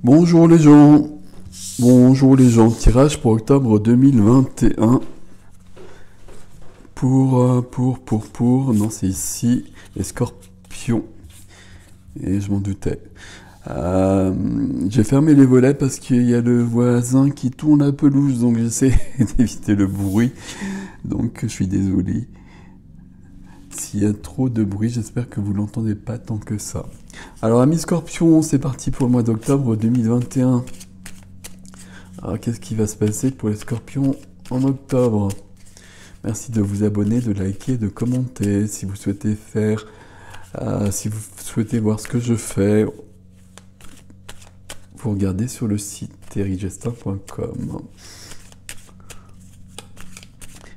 Bonjour les gens, bonjour les gens, tirage pour octobre 2021 non c'est ici, les scorpions, et je m'en doutais. J'ai fermé les volets parce qu'il y a le voisin qui tourne la pelouse, donc j'essaie d'éviter le bruit, donc je suis désolé. S'il y a trop de bruit, j'espère que vous l'entendez pas tant que ça. Alors amis scorpions, c'est parti pour le mois d'octobre 2021. Alors qu'est-ce qui va se passer pour les scorpions en octobre? Merci de vous abonner, de liker, de commenter. Si vous souhaitez si vous souhaitez voir ce que je fais, vous regardez sur le site thierrygestin.com.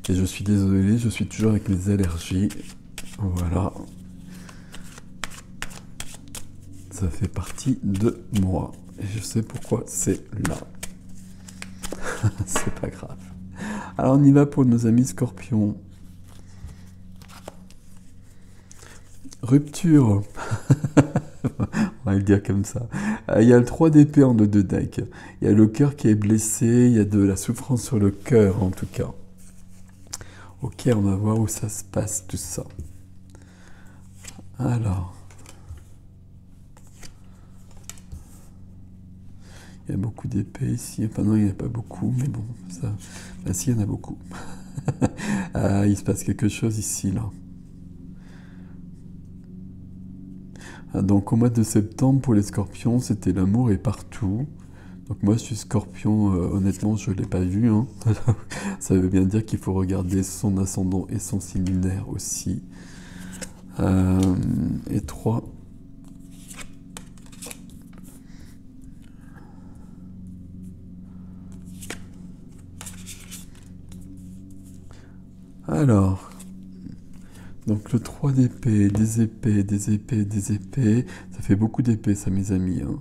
Et je suis désolé, je suis toujours avec mes allergies. Voilà. Ça fait partie de moi. Et je sais pourquoi c'est là. C'est pas grave. Alors on y va pour nos amis scorpions. Rupture. On va le dire comme ça. Il y a le 3 d'épée en 2 deck. Il y a le cœur qui est blessé. Il y a de la souffrance sur le cœur en tout cas. Ok, on va voir où ça se passe tout ça. Alors. Il y a beaucoup d'épées ici. Enfin non, il n'y en a pas beaucoup, mais bon, ça... Bah si, il y en a beaucoup. Il se passe quelque chose ici, là. Donc au mois de septembre, pour les scorpions, c'était l'amour est partout. Donc moi, je suis scorpion, honnêtement, je ne l'ai pas vu. Hein. Ça veut bien dire qu'il faut regarder son ascendant et son signe lunaire aussi. Et 3... Alors, donc le 3 d'épée, des épées, des épées, des épées, ça fait beaucoup d'épées ça mes amis. Hein.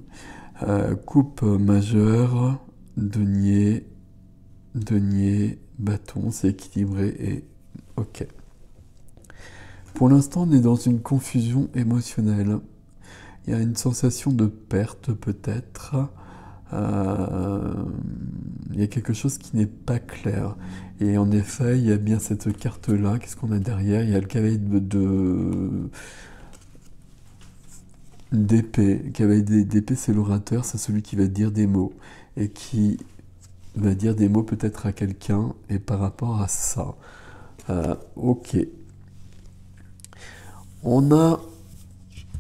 Coupe majeure, denier, bâton, c'est équilibré et ok. Pour l'instant on est dans une confusion émotionnelle. Il y a une sensation de perte peut-être. Il y a quelque chose qui n'est pas clair. Et en effet, il y a bien cette carte-là. Qu'est-ce qu'on a derrière? Il y a le cavalier d'épée. Le cavalier d'épée, c'est l'orateur, c'est celui qui va dire des mots. Et qui va dire des mots peut-être à quelqu'un. Et par rapport à ça. Ok. On a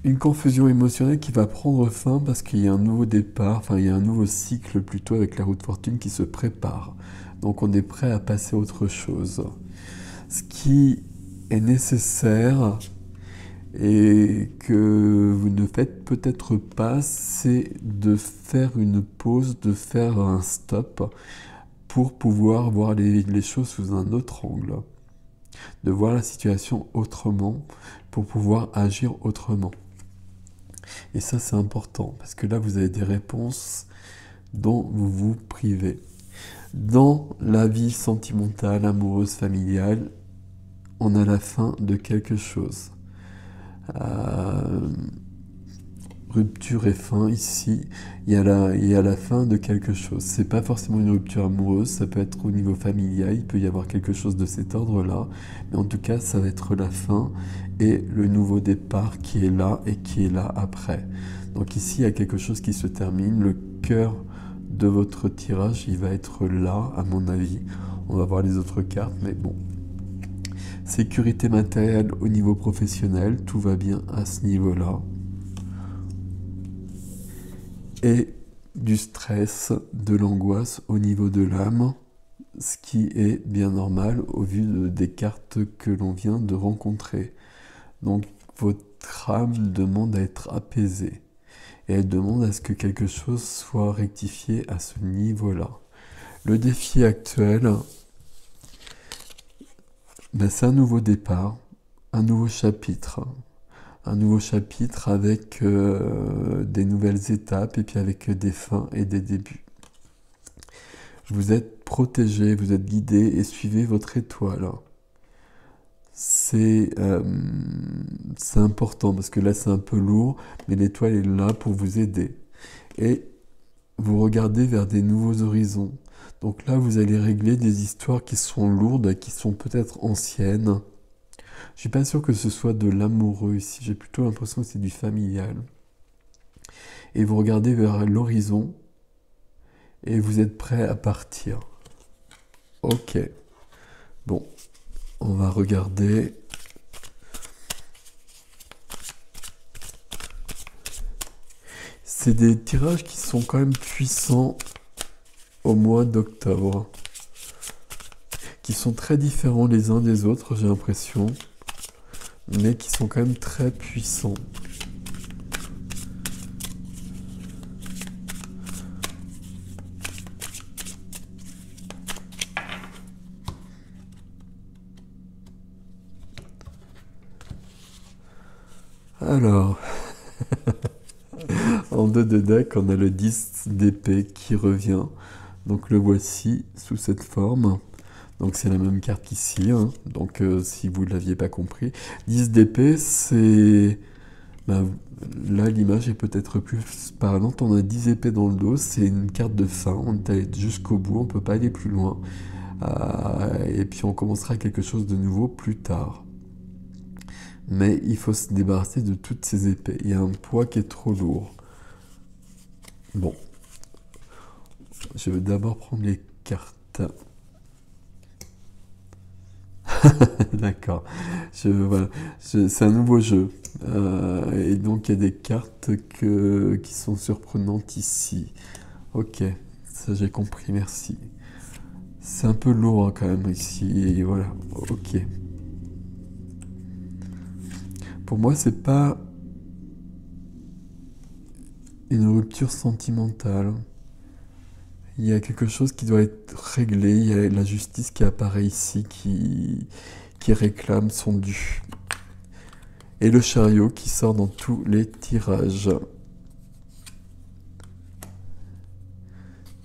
une confusion émotionnelle qui va prendre fin parce qu'il y a un nouveau départ, enfin il y a un nouveau cycle plutôt avec la roue de fortune qui se prépare. Donc on est prêt à passer à autre chose. Ce qui est nécessaire et que vous ne faites peut-être pas, c'est de faire une pause, de faire un stop pour pouvoir voir les choses sous un autre angle. De voir la situation autrement pour pouvoir agir autrement. Et ça, c'est important, parce que là, vous avez des réponses dont vous vous privez. Dans la vie sentimentale, amoureuse, familiale, on a la fin de quelque chose. Rupture et fin, ici, il y a la fin de quelque chose. C'est pas forcément une rupture amoureuse, ça peut être au niveau familial, il peut y avoir quelque chose de cet ordre-là, mais en tout cas, ça va être la fin et le nouveau départ qui est là et qui est là après. Donc ici, il y a quelque chose qui se termine, le cœur de votre tirage, il va être là, à mon avis. On va voir les autres cartes, mais bon. Sécurité matérielle au niveau professionnel, tout va bien à ce niveau-là. Et du stress, de l'angoisse au niveau de l'âme, ce qui est bien normal au vu des cartes que l'on vient de rencontrer. Donc votre âme demande à être apaisée et elle demande à ce que quelque chose soit rectifié à ce niveau-là. Le défi actuel, c'est un nouveau départ, un nouveau chapitre. Un nouveau chapitre avec des nouvelles étapes et puis avec des fins et des débuts. Vous êtes protégé, vous êtes guidé et suivez votre étoile. C'est important parce que là c'est un peu lourd, mais l'étoile est là pour vous aider. Et vous regardez vers des nouveaux horizons. Donc là, vous allez régler des histoires qui sont lourdes, qui sont peut-être anciennes. Je suis pas sûr que ce soit de l'amoureux ici, j'ai plutôt l'impression que c'est du familial. Et vous regardez vers l'horizon et vous êtes prêt à partir. Ok. Bon, on va regarder. C'est des tirages qui sont quand même puissants au mois d'octobre, qui sont très différents les uns des autres, j'ai l'impression, mais qui sont quand même très puissants. Alors, en deux de deck, on a le 10 d'épée qui revient. Donc le voici sous cette forme. Donc c'est la même carte qu'ici, hein. Donc si vous ne l'aviez pas compris. 10 d'épée, c'est... Ben, là, l'image est peut-être plus parlante. On a 10 épées dans le dos, c'est une carte de fin. On est allé jusqu'au bout, on ne peut pas aller plus loin. Et puis on commencera quelque chose de nouveau plus tard. Mais il faut se débarrasser de toutes ces épées. Il y a un poids qui est trop lourd. Bon. Je vais d'abord prendre les cartes. D'accord. Voilà. C'est un nouveau jeu. Et donc il y a des cartes qui sont surprenantes ici. Ok, ça j'ai compris, merci. C'est un peu lourd hein, quand même ici. Et voilà, ok. Pour moi, c'est pas une rupture sentimentale. Il y a quelque chose qui doit être réglé. Il y a la justice qui apparaît ici, qui réclame son dû. Et le chariot qui sort dans tous les tirages.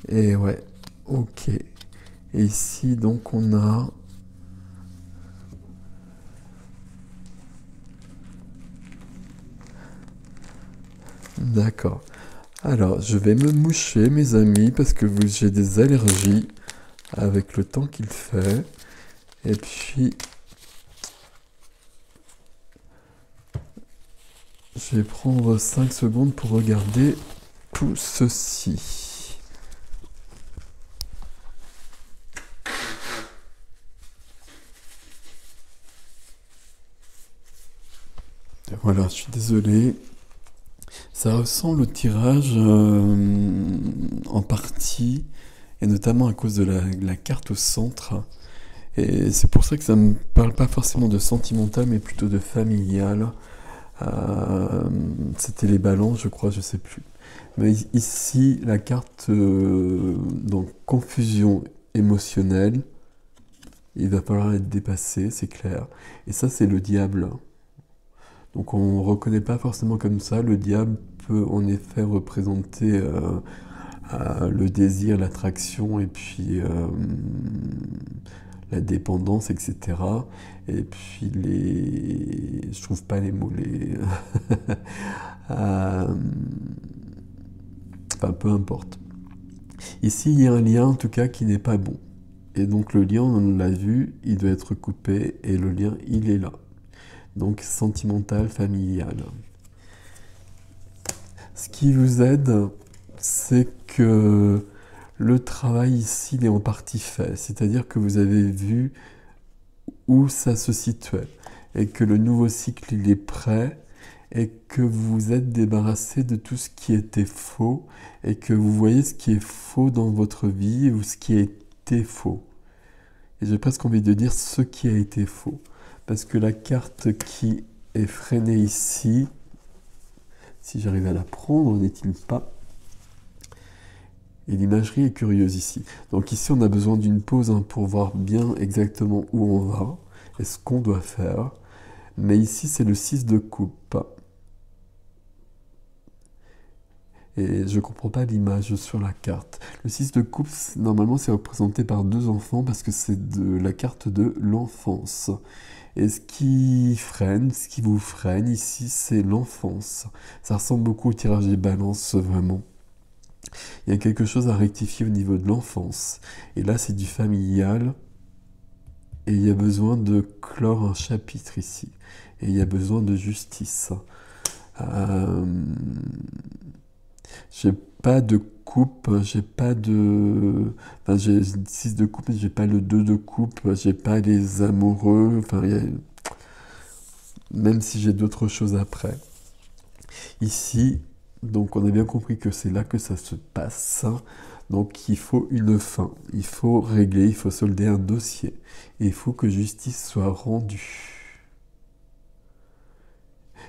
Et ouais, ok. Et ici, donc, on a... D'accord. Alors, je vais me moucher, mes amis, parce que j'ai des allergies avec le temps qu'il fait. Et puis, je vais prendre 5 secondes pour regarder tout ceci. Voilà, je suis désolé. Ça ressemble au tirage en partie, et notamment à cause de la carte au centre. Et c'est pour ça que ça ne me parle pas forcément de sentimental, mais plutôt de familial. C'était les ballons, je crois, je sais plus. Mais ici, la carte donc confusion émotionnelle, il va falloir être dépassé, c'est clair. Et ça, c'est le diable. Donc on ne reconnaît pas forcément comme ça. Le diable peut en effet représenter le désir, l'attraction et puis la dépendance, etc. Et puis je trouve pas les mots, enfin, peu importe. Ici, il y a un lien en tout cas qui n'est pas bon. Et donc le lien, on l'a vu, il doit être coupé et le lien, il est là. Donc sentimental, familial. Ce qui vous aide, c'est que le travail ici, il est en partie fait. C'est-à-dire que vous avez vu où ça se situait et que le nouveau cycle, il est prêt et que vous vous êtes débarrassé de tout ce qui était faux et que vous voyez ce qui est faux dans votre vie ou ce qui a été faux. Et j'ai presque envie de dire ce qui a été faux. Parce que la carte qui est freinée ici, si j'arrive à la prendre, n'est-il pas? Et l'imagerie est curieuse ici. Donc ici, on a besoin d'une pause pour voir bien exactement où on va et ce qu'on doit faire. Mais ici, c'est le 6 de coupe. Et je ne comprends pas l'image sur la carte. Le 6 de coupe, normalement, c'est représenté par 2 enfants parce que c'est de la carte de l'enfance. Et ce qui freine, ce qui vous freine ici, c'est l'enfance. Ça ressemble beaucoup au tirage des balances, vraiment. Il y a quelque chose à rectifier au niveau de l'enfance. Et là, c'est du familial. Et il y a besoin de clore un chapitre ici. Et il y a besoin de justice. Euh, j'ai pas de coupe, j'ai pas de... Enfin, j'ai 6 de coupe, mais j'ai pas le 2 de coupe, j'ai pas les amoureux, enfin, même si j'ai d'autres choses après. Ici, donc on a bien compris que c'est là que ça se passe. Donc il faut une fin, il faut régler, il faut solder un dossier. Et il faut que justice soit rendue.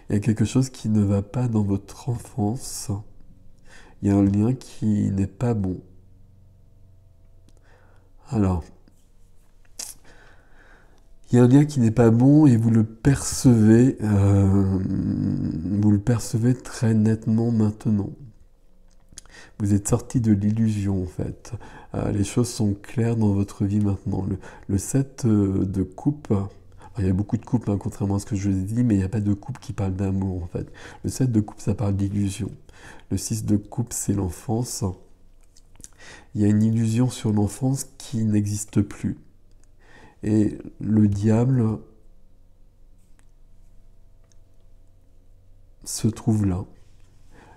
Il y a quelque chose qui ne va pas dans votre enfance. Il y a un lien qui n'est pas bon. Alors, il y a un lien qui n'est pas bon et vous le percevez très nettement maintenant. Vous êtes sorti de l'illusion en fait. Les choses sont claires dans votre vie maintenant. Le 7 de coupe, il y a beaucoup de coupes, hein, contrairement à ce que je vous ai dit, mais il n'y a pas de coupe qui parle d'amour en fait. Le 7 de coupe, ça parle d'illusion. Le 6 de coupe, c'est l'enfance. Il y a une illusion sur l'enfance qui n'existe plus. Et le diable se trouve là.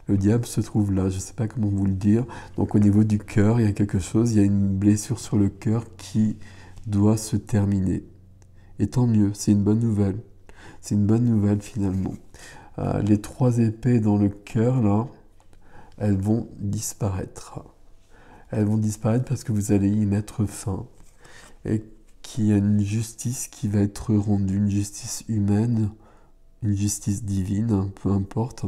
Le diable se trouve là, je ne sais pas comment vous le dire. Donc au niveau du cœur, il y a quelque chose, il y a une blessure sur le cœur qui doit se terminer. Et tant mieux, c'est une bonne nouvelle. C'est une bonne nouvelle finalement. Les 3 épées dans le cœur, là, elles vont disparaître. Elles vont disparaître parce que vous allez y mettre fin. Et qu'il y a une justice qui va être rendue, une justice humaine, une justice divine, peu importe.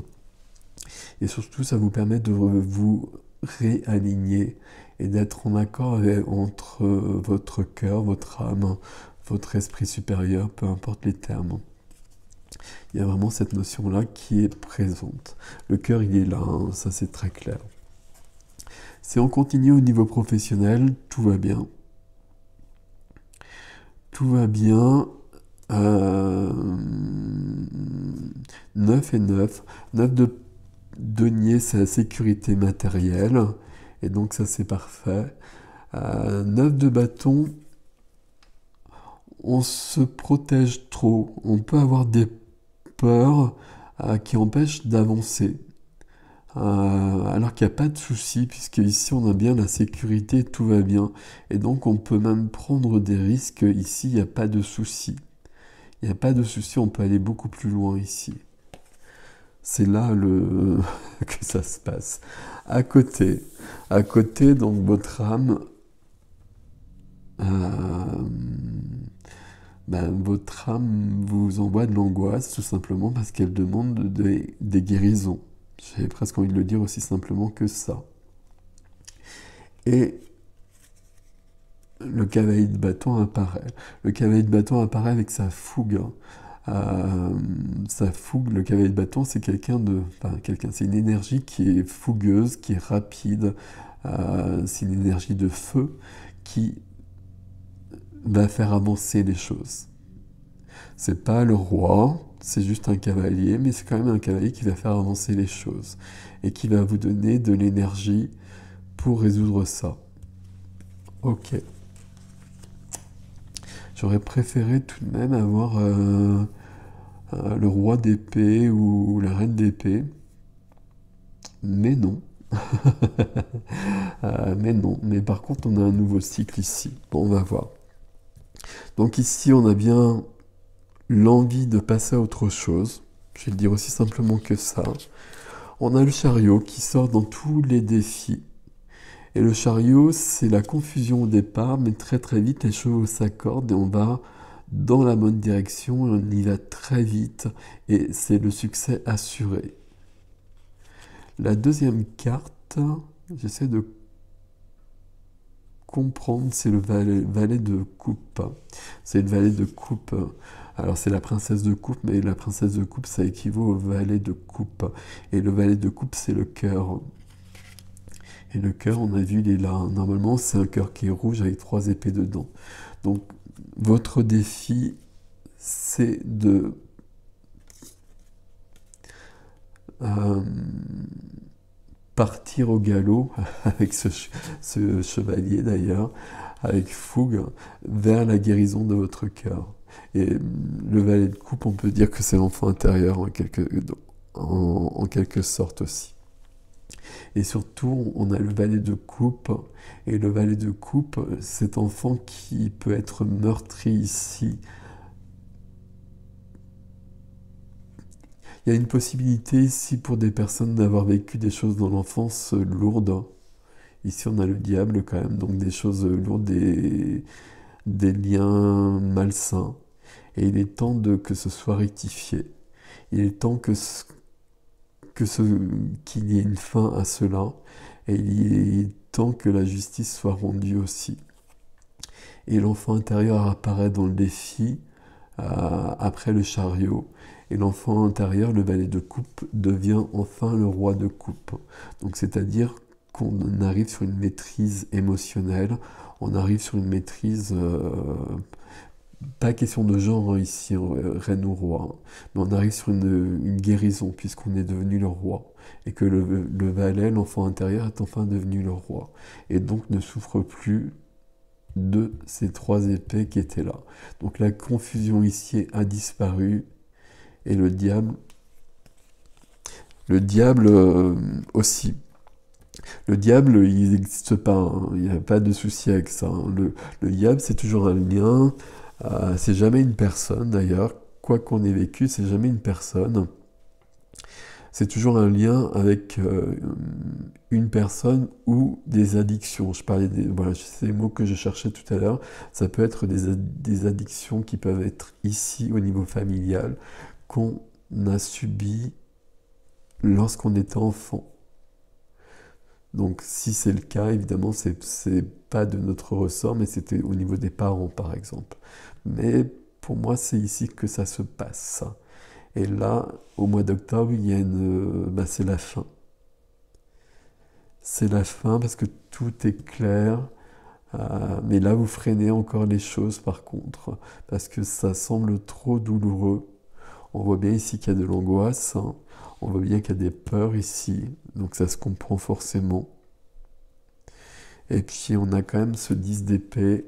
Et surtout, ça vous permet de vous réaligner et d'être en accord entre votre cœur, votre âme, votre esprit supérieur, peu importe les termes. Il y a vraiment cette notion-là qui est présente. Le cœur, il est là, hein, ça c'est très clair. Si on continue au niveau professionnel, tout va bien. Tout va bien. 9 et 9. 9 de denier, c'est la sécurité matérielle. Et donc ça, c'est parfait. 9 de bâton, on se protège trop. On peut avoir des peurs qui empêchent d'avancer. Alors qu'il n'y a pas de souci, puisque ici on a bien la sécurité, tout va bien. Et donc on peut même prendre des risques. Ici, il n'y a pas de souci. Il n'y a pas de souci, on peut aller beaucoup plus loin ici. C'est là que ça se passe. À côté, donc votre âme, votre âme vous envoie de l'angoisse tout simplement parce qu'elle demande des guérisons. J'ai presque envie de le dire aussi simplement que ça. Et le cavalier de bâton apparaît. Le cavalier de bâton apparaît avec sa fougue. Sa fougue, le cavalier de bâton, c'est c'est une énergie qui est fougueuse, qui est rapide. C'est une énergie de feu qui va faire avancer les choses. C'est pas le roi, c'est juste un cavalier, mais c'est quand même un cavalier qui va faire avancer les choses et qui va vous donner de l'énergie pour résoudre ça. Ok. J'aurais préféré tout de même avoir le roi d'épée ou la reine d'épée, mais non. Mais non. Mais par contre, on a un nouveau cycle ici. Bon, on va voir. Donc ici, on a bien l'envie de passer à autre chose. Je vais le dire aussi simplement que ça. On a le chariot qui sort dans tous les défis. Et le chariot, c'est la confusion au départ, mais très très vite, les chevaux s'accordent et on va dans la bonne direction, et on y va très vite, et c'est le succès assuré. La deuxième carte, j'essaie de comprendre, c'est le valet de coupe. C'est le valet de coupe. Alors c'est la princesse de coupe, mais la princesse de coupe, ça équivaut au valet de coupe. Et le valet de coupe, c'est le cœur. Et le cœur, on a vu, il est là. Normalement, c'est un cœur qui est rouge avec 3 épées dedans. Donc, votre défi, c'est de partir au galop avec ce chevalier d'ailleurs, avec fougue, vers la guérison de votre cœur. Et le valet de coupe, on peut dire que c'est l'enfant intérieur en quelque sorte aussi. Et surtout, on a le valet de coupe, et le valet de coupe, cet enfant qui peut être meurtri ici. Il y a une possibilité ici pour des personnes d'avoir vécu des choses dans l'enfance lourdes. Ici, on a le diable quand même, donc des choses lourdes, des liens malsains. Et il est temps que ce soit rectifié. Il est temps qu'il y ait une fin à cela. Et il est temps que la justice soit rendue aussi. Et l'enfant intérieur apparaît dans le défi après le chariot. Et l'enfant intérieur, le valet de coupe, devient enfin le roi de coupe. Donc c'est-à-dire qu'on arrive sur une maîtrise émotionnelle, on arrive sur une maîtrise, pas question de genre ici, reine ou roi, mais on arrive sur une guérison puisqu'on est devenu le roi. Et que le valet, l'enfant intérieur, est enfin devenu le roi. Et donc ne souffre plus de ces 3 épées qui étaient là. Donc la confusion ici a disparu. Et le diable aussi. Le diable, il n'existe pas, hein. Il n'y a pas de souci avec ça, hein. Le diable, c'est toujours un lien, c'est jamais une personne d'ailleurs, quoi qu'on ait vécu, c'est jamais une personne. C'est toujours un lien avec une personne ou des addictions. Je parlais voilà, c'est les mots que je cherchais tout à l'heure. Ça peut être des addictions qui peuvent être ici au niveau familial, qu'on a subi lorsqu'on était enfant. Donc si c'est le cas, évidemment, c'est pas de notre ressort, mais c'était au niveau des parents, par exemple. Mais pour moi, c'est ici que ça se passe. Et là, au mois d'octobre, il y a c'est la fin. C'est la fin parce que tout est clair. Mais là, vous freinez encore les choses, par contre, parce que ça semble trop douloureux. On voit bien ici qu'il y a de l'angoisse, hein. On voit bien qu'il y a des peurs ici, donc ça se comprend forcément. Et puis on a quand même ce 10 d'épée,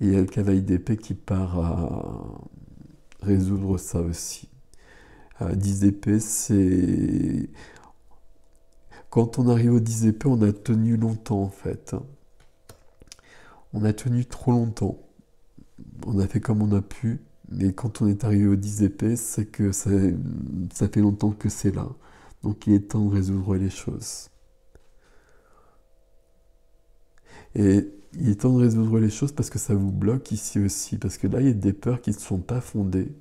et il y a le cavalier d'épée qui part à résoudre ça aussi. 10 d'épée, c'est... Quand on arrive au 10 d'épée, on a tenu longtemps en fait. On a tenu trop longtemps. On a fait comme on a pu, mais quand on est arrivé au 10 épées, c'est que ça fait longtemps que c'est là. Donc il est temps de résoudre les choses. Et il est temps de résoudre les choses parce que ça vous bloque ici aussi, parce que là, il y a des peurs qui ne sont pas fondées.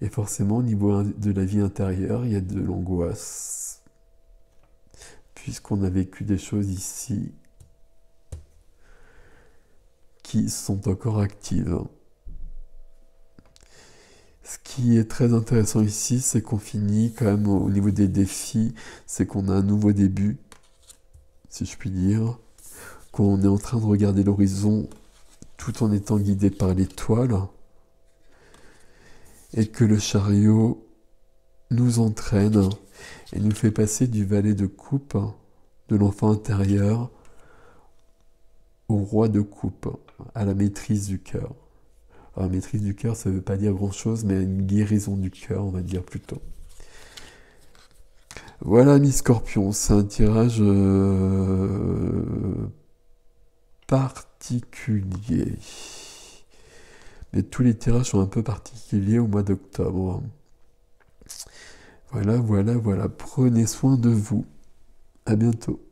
Et forcément, au niveau de la vie intérieure, il y a de l'angoisse, puisqu'on a vécu des choses ici qui sont encore actives. Ce qui est très intéressant ici, c'est qu'on finit quand même au niveau des défis, c'est qu'on a un nouveau début, si je puis dire, qu'on est en train de regarder l'horizon tout en étant guidé par l'étoile, et que le chariot nous entraîne et nous fait passer du valet de coupe, de l'enfant intérieur, au roi de coupe, à la maîtrise du cœur. Alors, maîtrise du cœur, ça ne veut pas dire grand-chose, mais une guérison du cœur, on va dire plutôt. Voilà, mi Scorpion, c'est un tirage particulier. Mais tous les tirages sont un peu particuliers au mois d'octobre. Voilà. Prenez soin de vous. À bientôt.